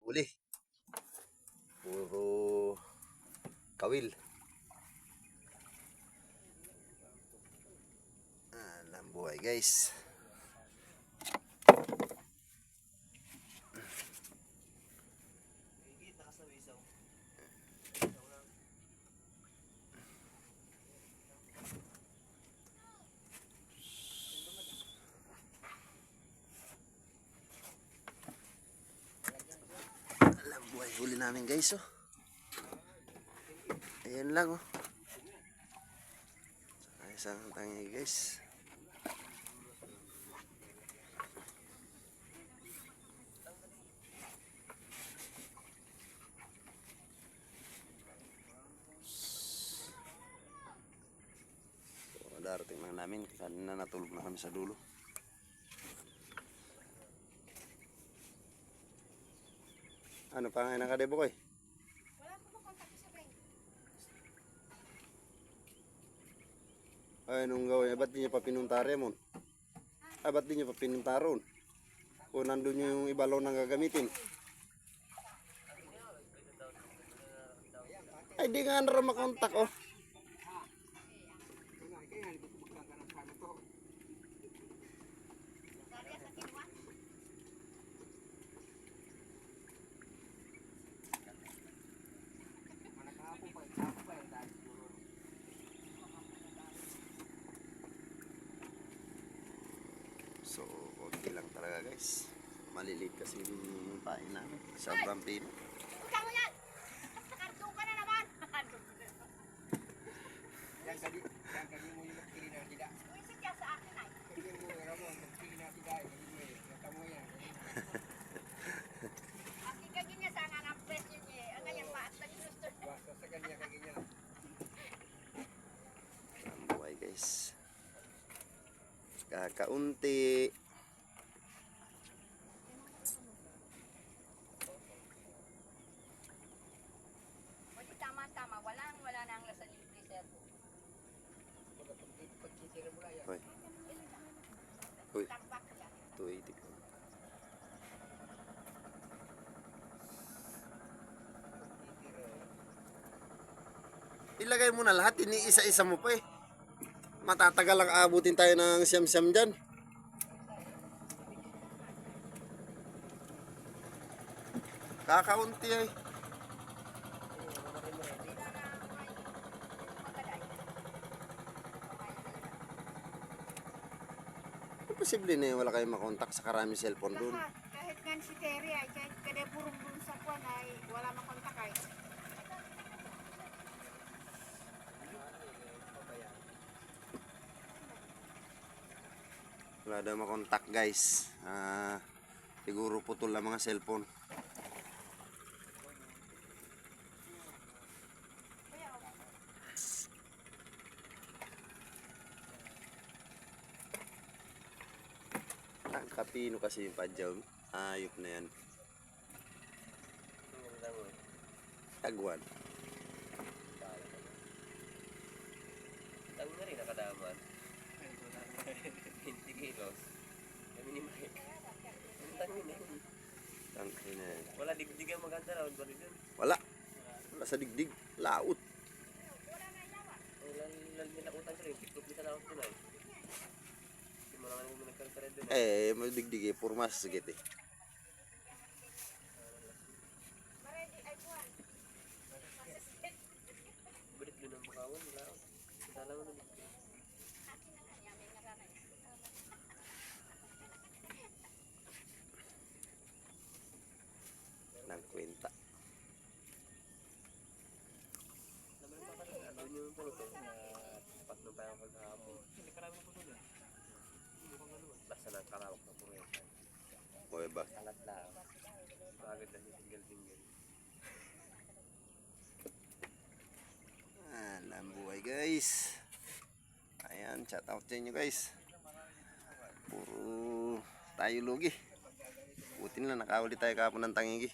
uli. Puro kawil. Alam buhay guys. Huli namin guys, oh. Ayan lang, oh. Isang tangi guys. So, darating lang namin. Kanina natulog na kami sa dulo. Ano pa nga nakadebo ko eh? Wala ko pa kontak sa bank. Ay, nung gawin, ba't di nyo pa pinuntare mo? Ay, ba't di nyo pa pinuntaron? O nandun yung ibalaw na gagamitin? Ay, di nga na makontak, oh. So, okay lang talaga guys. Malilit kasi yung pain namin. Sobrang pino. Ikaw mo yan! Kardong ka na naman! Yang tadi mo yung magpili na tidak. Wisit yan sa akin ay. Hindi mo Ramon, magpili na tidak. Kamu yan. Aking kagin sa nga ng presyo niya. Ang kanyang maat na gusto. Basta sa kanya kaganya. Ang buhay guys. Kakaunti. Pwede tama-tama. Wala na ang lasa ni freezer. Hoy. Hoy. Tambak yan. 280 ko. Ilagay mo na lahat. Ini-isa-isa mo pa eh. Matatagal lang aabutin tayo ng siyam-siyam dyan. Kakaunti ay. Posible na wala kayong makontak sa karami cellphone doon. Lahat. Kahit nga si Terry ay kahit kada burong-burong sa kwan ay wala makontak ay. Wala daw makontak guys. Siguro putol lang mga cellphone. Ang kapino kasi yung padyaw. Ayop na yan. Tagwan. Tawag na rin nakadaman. 20 kilos. Kami ni Mike. Ang tangi na yun. Tangkay na yan. Wala digdig ang maganda raw. Ba rin yun? Wala. Wala sa digdig. Laot. Lal nilakutan ko rin. TikTok nita na ako tunay. Hindi mo naman yung nagkaroon doon. Eh, may digdig eh. Purmas. Sige eh. Balit doon ang bukawan. Wala ako. Kasala mo na digdig. Nang kwenta. Naman pa kasi ano yung pulutan na patlo tayo kahapon. Hindi karami po doon. Basta ng kalawak na pureta. O ba? Kalat lang. Bagad na single-single. Alam buhay guys. Ayan, shout out sa inyo guys. Puro tayo lugi. Buti na nakahuli tayo kahapon ng tangigi.